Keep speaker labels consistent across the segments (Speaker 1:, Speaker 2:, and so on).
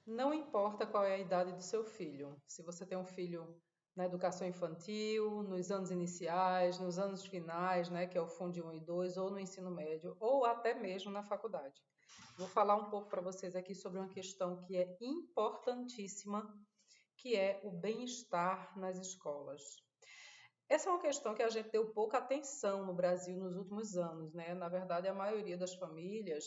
Speaker 1: Não importa qual é a idade do seu filho. Se você tem um filho na educação infantil, nos anos iniciais, nos anos finais, né, que é o Fundo 1 e 2, ou no ensino médio, ou até mesmo na faculdade. Vou falar um pouco para vocês aqui sobre uma questão que é importantíssima, que é o bem-estar nas escolas. Essa é uma questão que a gente deu pouca atenção no Brasil nos últimos anos, né? Na verdade, a maioria das famílias,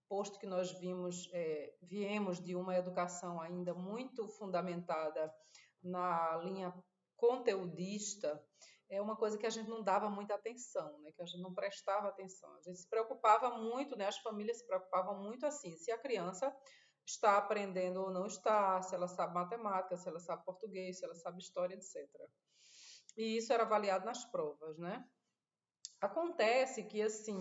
Speaker 1: posto que nós viemos de uma educação ainda muito fundamentada na linha conteudista, é uma coisa que a gente não dava muita atenção, né? Que a gente não prestava atenção. A gente se preocupava muito, né? As famílias se preocupavam muito assim, se a criança está aprendendo ou não está, se ela sabe matemática, se ela sabe português, se ela sabe história, etc. E isso era avaliado nas provas, né? Acontece que, assim,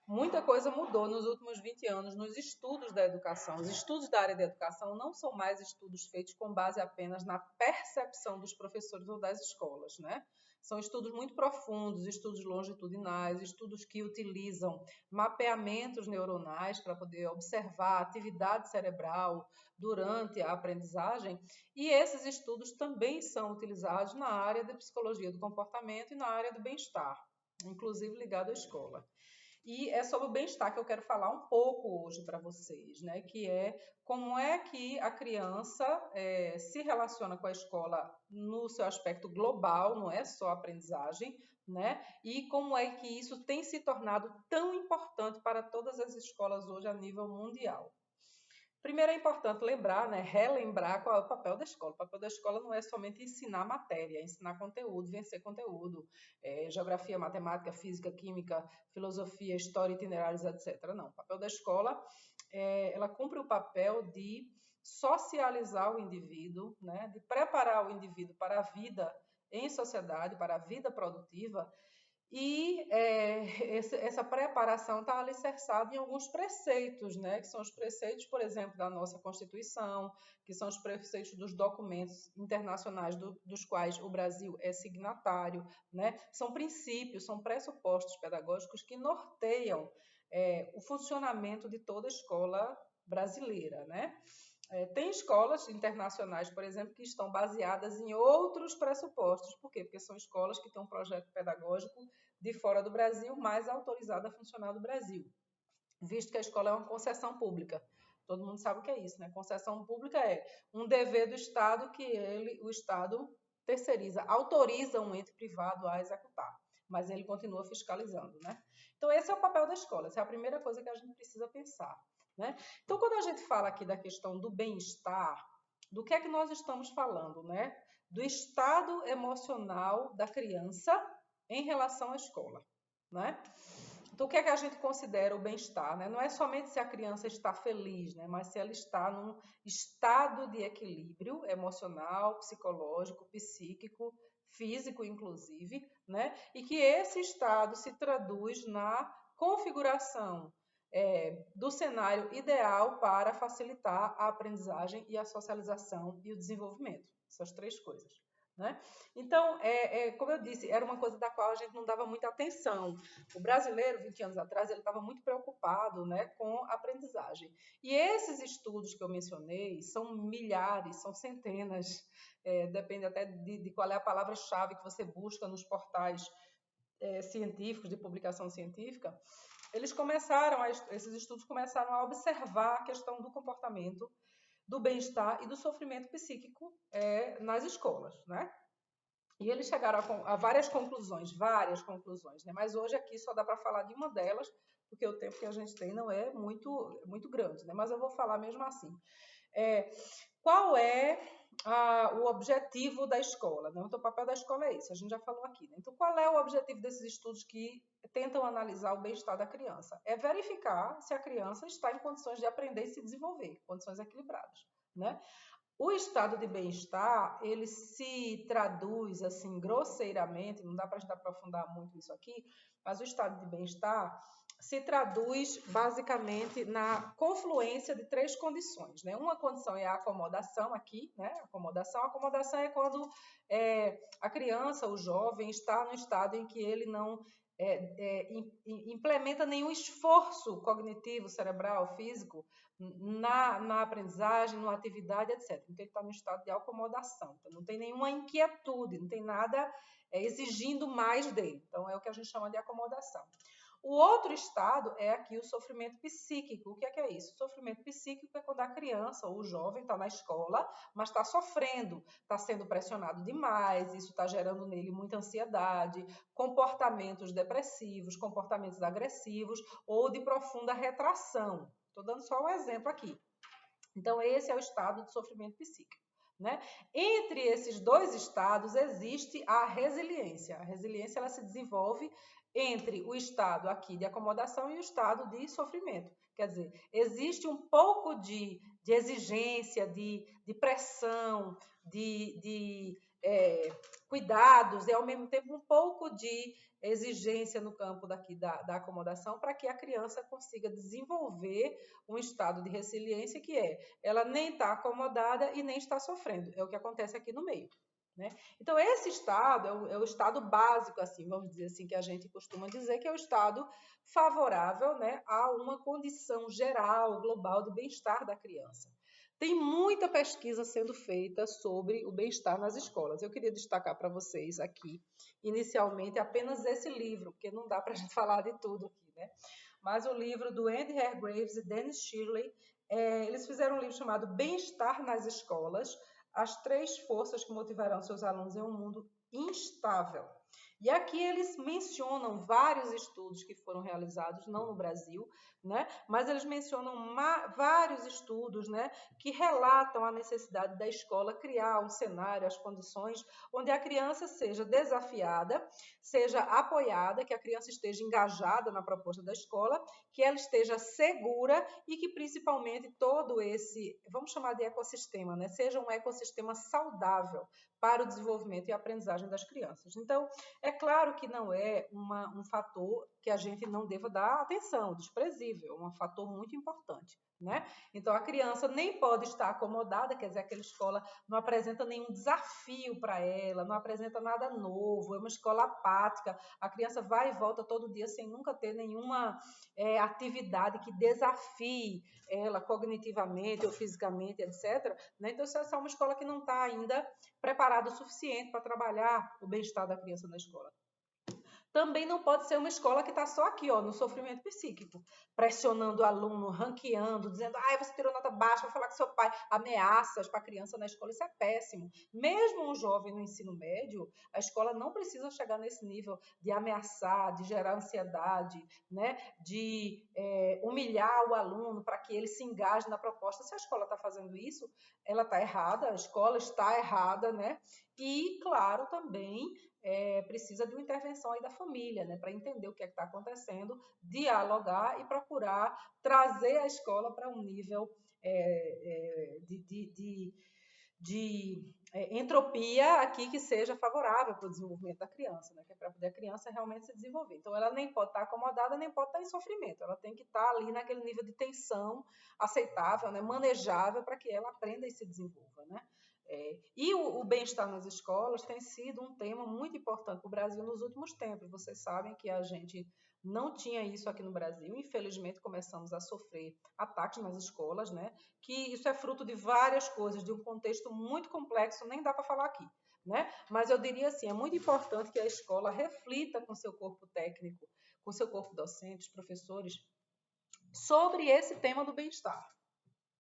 Speaker 1: muita coisa mudou nos últimos 20 anos nos estudos da educação. Os estudos da área da educação não são mais estudos feitos com base apenas na percepção dos professores ou das escolas, né? São estudos muito profundos, estudos longitudinais, estudos que utilizam mapeamentos neuronais para poder observar a atividade cerebral durante a aprendizagem, e esses estudos também são utilizados na área da psicologia do comportamento e na área do bem-estar, inclusive ligado à escola. E é sobre o bem-estar que eu quero falar um pouco hoje para vocês, né? Que é como é que a criança se relaciona com a escola no seu aspecto global, não é só aprendizagem, né? E como é que isso tem se tornado tão importante para todas as escolas hoje a nível mundial. Primeiro é importante lembrar, né, relembrar qual é o papel da escola. O papel da escola não é somente ensinar matéria, é ensinar conteúdo, vencer conteúdo, geografia, matemática, física, química, filosofia, história, itinerários, etc. Não, o papel da escola, ela cumpre o papel de socializar o indivíduo, né, de preparar o indivíduo para a vida em sociedade, para a vida produtiva, e essa preparação está alicerçada em alguns preceitos, né? Que são os preceitos, por exemplo, da nossa Constituição, que são os preceitos dos documentos internacionais dos quais o Brasil é signatário, né? São princípios, são pressupostos pedagógicos que norteiam o funcionamento de toda escola brasileira, né? Tem escolas internacionais, por exemplo, que estão baseadas em outros pressupostos. Por quê? Porque são escolas que têm um projeto pedagógico de fora do Brasil, mais autorizado a funcionar no Brasil, visto que a escola é uma concessão pública. Todo mundo sabe o que é isso, né? Concessão pública é um dever do Estado que o Estado terceiriza, autoriza um ente privado a executar, mas ele continua fiscalizando, né? Então, esse é o papel da escola, essa é a primeira coisa que a gente precisa pensar, né? Então, quando a gente fala aqui da questão do bem-estar, do que é que nós estamos falando, né? Do estado emocional da criança em relação à escola, né? Então, o que é que a gente considera o bem-estar, né? Não é somente se a criança está feliz, né? Mas se ela está num estado de equilíbrio emocional, psicológico, psíquico, físico, inclusive, né? E que esse estado se traduz na configuração do cenário ideal para facilitar a aprendizagem e a socialização e o desenvolvimento. Essas três coisas. Né? Então, como eu disse, era uma coisa da qual a gente não dava muita atenção. O brasileiro, 20 anos atrás, ele estava muito preocupado, né, com a aprendizagem. E esses estudos que eu mencionei são milhares, são centenas, depende até de qual é a palavra-chave que você busca nos portais científicos, de publicação científica. Esses estudos começaram a observar a questão do comportamento, do bem-estar e do sofrimento psíquico nas escolas, né? E eles chegaram a várias conclusões, né? Mas hoje aqui só dá para falar de uma delas, porque o tempo que a gente tem não é muito grande, né? Mas eu vou falar mesmo assim. Qual é o objetivo da escola? Né? Então, o papel da escola é esse, a gente já falou aqui. Né? Então, qual é o objetivo desses estudos que tentam analisar o bem-estar da criança? É verificar se a criança está em condições de aprender e se desenvolver, condições equilibradas. Né? O estado de bem-estar, ele se traduz, assim, grosseiramente, não dá para a gente aprofundar muito isso aqui, mas o estado de bem-estar se traduz basicamente na confluência de três condições, né? Uma condição é a acomodação aqui, né? Acomodação é quando a criança, o jovem, está no estado em que ele não implementa nenhum esforço cognitivo, cerebral, físico na aprendizagem, na atividade, etc. Então, ele está no estado de acomodação. Então, não tem nenhuma inquietude, não tem nada exigindo mais dele. Então, é o que a gente chama de acomodação. O outro estado é aqui o sofrimento psíquico. O que é isso? O sofrimento psíquico é quando a criança ou o jovem está na escola, mas está sofrendo, está sendo pressionado demais, isso está gerando nele muita ansiedade, comportamentos depressivos, comportamentos agressivos ou de profunda retração. Estou dando só um exemplo aqui. Então, esse é o estado de sofrimento psíquico. Né? Entre esses dois estados existe a resiliência. A resiliência ela se desenvolve entre o estado aqui de acomodação e o estado de sofrimento. Quer dizer, existe um pouco de exigência, de pressão, de cuidados e, ao mesmo tempo, um pouco de exigência no campo daqui da acomodação para que a criança consiga desenvolver um estado de resiliência que ela nem está acomodada e nem está sofrendo. É o que acontece aqui no meio. Né? Então, esse estado é o estado básico, assim, vamos dizer assim, que a gente costuma dizer que é o estado favorável, né, a uma condição geral, global de bem-estar da criança. Tem muita pesquisa sendo feita sobre o bem-estar nas escolas. Eu queria destacar para vocês aqui, inicialmente, apenas esse livro, porque não dá para a gente falar de tudo aqui, né? Mas o livro do Andy Hargreaves e Dennis Shirley, eles fizeram um livro chamado Bem-Estar nas Escolas, as 3 forças que motivarão seus alunos em um mundo instável. E aqui eles mencionam vários estudos que foram realizados, não no Brasil, né? Mas eles mencionam vários estudos, né, que relatam a necessidade da escola criar um cenário, as condições onde a criança seja desafiada, seja apoiada, que a criança esteja engajada na proposta da escola, que ela esteja segura e que principalmente todo esse, vamos chamar de ecossistema, né, seja um ecossistema saudável para o desenvolvimento e aprendizagem das crianças. Então, é claro que não é um fator que a gente não deva dar atenção, desprezível, é um fator muito importante. Né? Então, a criança nem pode estar acomodada, quer dizer, aquela escola não apresenta nenhum desafio para ela, não apresenta nada novo, é uma escola apática, a criança vai e volta todo dia sem nunca ter nenhuma atividade que desafie ela cognitivamente ou fisicamente, etc. Né? Então, essa é uma escola que não está ainda preparada o suficiente para trabalhar o bem-estar da criança na escola. Também não pode ser uma escola que está só aqui, ó, no sofrimento psíquico, pressionando o aluno, ranqueando, dizendo, você tirou nota baixa, vai falar com seu pai, ameaças para a criança na escola, isso é péssimo. Mesmo um jovem no ensino médio, a escola não precisa chegar nesse nível de ameaçar, de gerar ansiedade, né, de humilhar o aluno para que ele se engaje na proposta. Se a escola está fazendo isso, ela está errada, a escola está errada, né? E, claro, também precisa de uma intervenção aí da família, né, para entender o que está acontecendo, dialogar e procurar trazer a escola para um nível de entropia aqui que seja favorável para o desenvolvimento da criança, né, que é para poder a criança realmente se desenvolver. Então, ela nem pode estar acomodada, nem pode estar em sofrimento, ela tem que estar ali naquele nível de tensão aceitável, né, manejável, para que ela aprenda e se desenvolva, né. E o bem-estar nas escolas tem sido um tema muito importante para o Brasil nos últimos tempos. Vocês sabem que a gente não tinha isso aqui no Brasil. Infelizmente, começamos a sofrer ataques nas escolas, né? Que isso é fruto de várias coisas, de um contexto muito complexo, nem dá para falar aqui. Né? Mas eu diria assim, é muito importante que a escola reflita com seu corpo técnico, com seu corpo docente, os professores, sobre esse tema do bem-estar.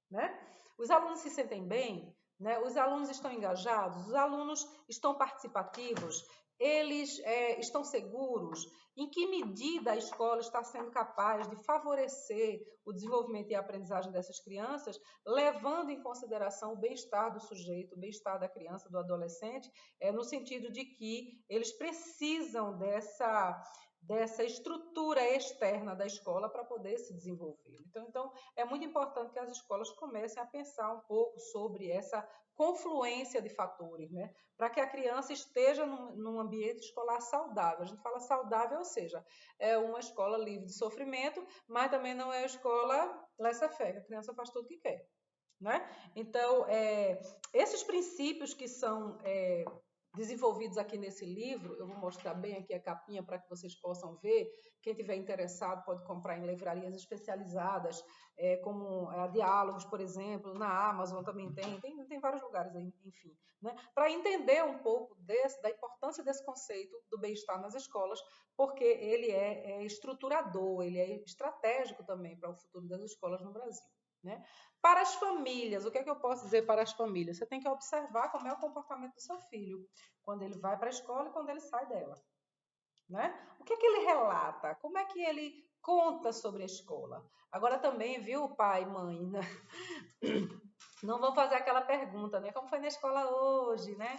Speaker 1: Né? Os alunos se sentem bem, né? Os alunos estão engajados, os alunos estão participativos, eles estão seguros. Em que medida a escola está sendo capaz de favorecer o desenvolvimento e a aprendizagem dessas crianças, levando em consideração o bem-estar do sujeito, o bem-estar da criança, do adolescente, no sentido de que eles precisam dessa estrutura externa da escola para poder se desenvolver. Então, é muito importante que as escolas comecem a pensar um pouco sobre essa confluência de fatores, né? Para que a criança esteja num ambiente escolar saudável. A gente fala saudável, ou seja, é uma escola livre de sofrimento, mas também não é uma escola laissez-faire, a criança faz tudo o que quer. Né? Então, esses princípios que são desenvolvidos aqui nesse livro. Eu vou mostrar bem aqui a capinha para que vocês possam ver. Quem tiver interessado pode comprar em livrarias especializadas, como a Diálogos, por exemplo, na Amazon também tem vários lugares, enfim. Né? Para entender um pouco da importância desse conceito do bem-estar nas escolas, porque ele é estruturador, ele é estratégico também para o futuro das escolas no Brasil. Né? Para as famílias, o que é que eu posso dizer para as famílias? Você tem que observar como é o comportamento do seu filho, quando ele vai para a escola e quando ele sai dela. Né? O que é que ele relata? Como é que ele conta sobre a escola? Agora também, viu, pai, mãe, né? Não vão fazer aquela pergunta, né? Como foi na escola hoje, né?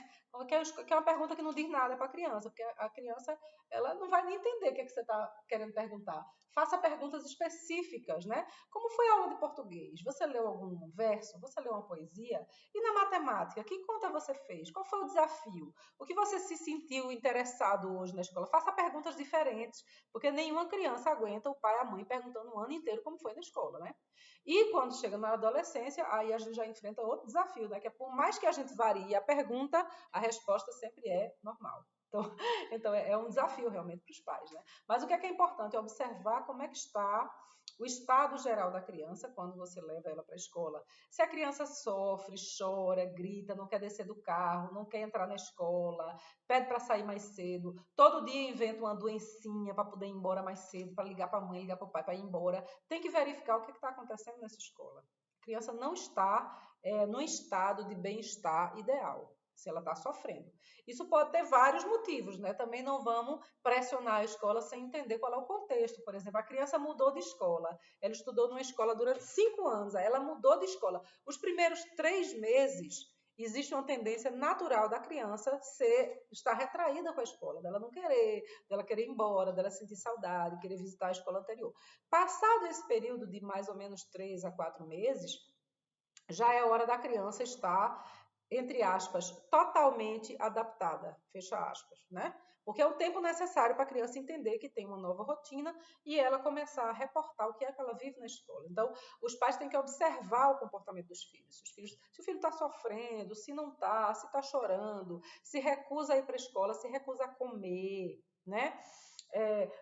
Speaker 1: Que é uma pergunta que não diz nada para a criança, porque a criança ela não vai nem entender o que, é que você está querendo perguntar. Faça perguntas específicas, né? Como foi a aula de português? Você leu algum verso? Você leu uma poesia? E na matemática, que conta você fez? Qual foi o desafio? O que você se sentiu interessado hoje na escola? Faça perguntas diferentes, porque nenhuma criança aguenta o pai e a mãe perguntando o ano inteiro como foi na escola, né? E quando chega na adolescência, aí a gente já enfrenta outro desafio, né? Que é por mais que a gente varie a pergunta, a resposta sempre é normal. Então é um desafio realmente para os pais, né? Mas o que é importante é observar como é que está o estado geral da criança quando você leva ela para a escola. Se a criança sofre, chora, grita, não quer descer do carro, não quer entrar na escola, pede para sair mais cedo, todo dia inventa uma doencinha para poder ir embora mais cedo, para ligar para a mãe, ligar para o pai para ir embora, tem que verificar o que está acontecendo nessa escola. A criança não está no estado de bem-estar ideal, se ela está sofrendo. Isso pode ter vários motivos, né? Também não vamos pressionar a escola sem entender qual é o contexto. Por exemplo, a criança mudou de escola. Ela estudou numa escola durante 5 anos, aí ela mudou de escola. Os primeiros 3 meses, existe uma tendência natural da criança estar retraída com a escola, dela não querer, dela querer ir embora, dela sentir saudade, querer visitar a escola anterior. Passado esse período de mais ou menos 3 a 4 meses, já é hora da criança estar, entre aspas, totalmente adaptada, fecha aspas, né? Porque é o tempo necessário para a criança entender que tem uma nova rotina e ela começar a reportar o que é que ela vive na escola. Então, os pais têm que observar o comportamento dos filhos. Se o filho está sofrendo, se não está, se está chorando, se recusa a ir para a escola, se recusa a comer, né?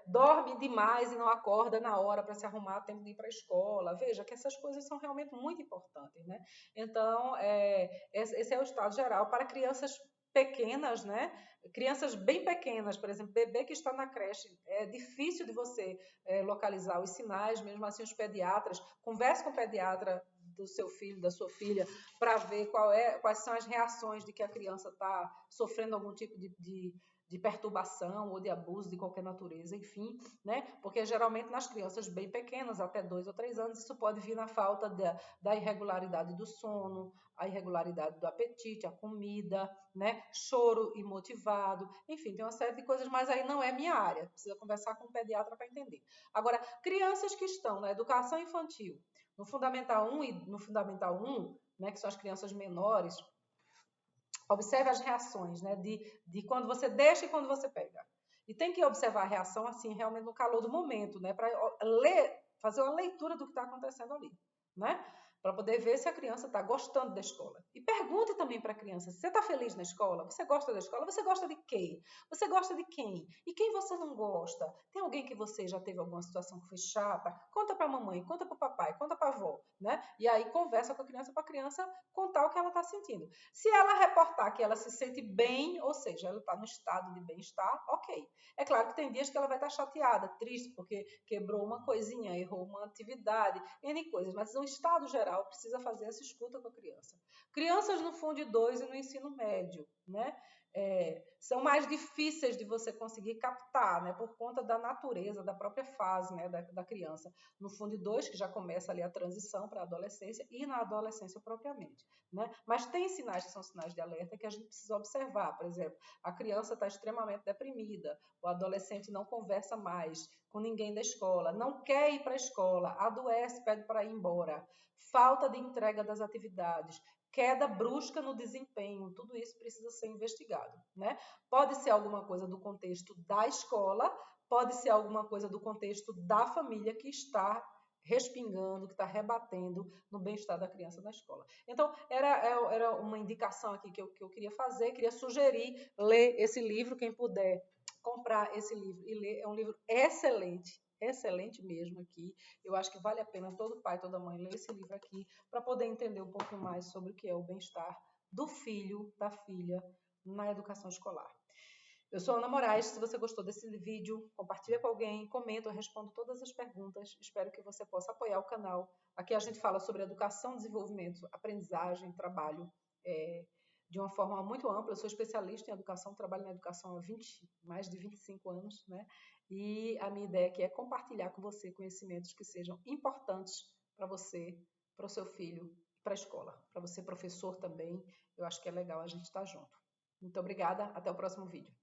Speaker 1: Dorme demais e não acorda na hora para se arrumar a tempo de ir para a escola. Veja que essas coisas são realmente muito importantes, né? Então, esse é o estado geral para crianças pequenas, né? Crianças bem pequenas, por exemplo, bebê que está na creche, é difícil de você localizar os sinais, mesmo assim os pediatras, converse com o pediatra do seu filho, da sua filha, para ver quais são as reações de que a criança está sofrendo algum tipo de perturbação ou de abuso de qualquer natureza, enfim, né? Porque geralmente nas crianças bem pequenas, até 2 ou 3 anos, isso pode vir na falta da irregularidade do sono, a irregularidade do apetite, a comida, né? Choro imotivado, enfim, tem uma série de coisas, mas aí não é minha área, precisa conversar com o pediatra para entender. Agora, crianças que estão na educação infantil, no Fundamental 1 e no Fundamental 1, né, que são as crianças menores, observe as reações, né? De quando você deixa e quando você pega. E tem que observar a reação assim, realmente no calor do momento, né? Para fazer uma leitura do que está acontecendo ali, né? Para poder ver se a criança está gostando da escola. E pergunte também para a criança: você está feliz na escola? Você gosta da escola? Você gosta de quê? Você gosta de quem? E quem você não gosta? Tem alguém que você já teve alguma situação que foi chata? Conta para a mamãe, conta para o papai, conta para a avó, né? E aí conversa com a criança para a criança contar o que ela está sentindo. Se ela reportar que ela se sente bem, ou seja, ela está no estado de bem-estar, ok. É claro que tem dias que ela vai estar chateada, triste, porque quebrou uma coisinha, errou uma atividade, N coisas, mas no estado geral precisa fazer essa escuta com a criança. Crianças no Fundo 2 e no ensino médio, né? São mais difíceis de você conseguir captar, né, por conta da natureza, da própria fase, né, da criança. No Fundo 2, que já começa ali a transição para a adolescência, e na adolescência propriamente. Né? Mas tem sinais que são sinais de alerta que a gente precisa observar. Por exemplo, a criança está extremamente deprimida, o adolescente não conversa mais com ninguém da escola, não quer ir para a escola, adoece, pede para ir embora, falta de entrega das atividades, queda brusca no desempenho, tudo isso precisa ser investigado, né? Pode ser alguma coisa do contexto da escola, pode ser alguma coisa do contexto da família que está respingando, que está rebatendo no bem-estar da criança na escola. Então, era uma indicação aqui que eu queria fazer, queria sugerir ler esse livro, quem puder comprar esse livro e ler. É um livro excelente, excelente mesmo aqui. Eu acho que vale a pena todo pai, toda mãe ler esse livro aqui para poder entender um pouco mais sobre o que é o bem-estar do filho, da filha na educação escolar. Eu sou Ana Moraes. Se você gostou desse vídeo, compartilha com alguém, comenta, eu respondo todas as perguntas. Espero que você possa apoiar o canal. Aqui a gente fala sobre educação, desenvolvimento, aprendizagem, trabalho, de uma forma muito ampla. Eu sou especialista em educação, trabalho na educação há mais de 25 anos, né? E a minha ideia aqui é compartilhar com você conhecimentos que sejam importantes para você, para o seu filho, para a escola, para você, professor também. Eu acho que é legal a gente estar junto. Muito obrigada, até o próximo vídeo.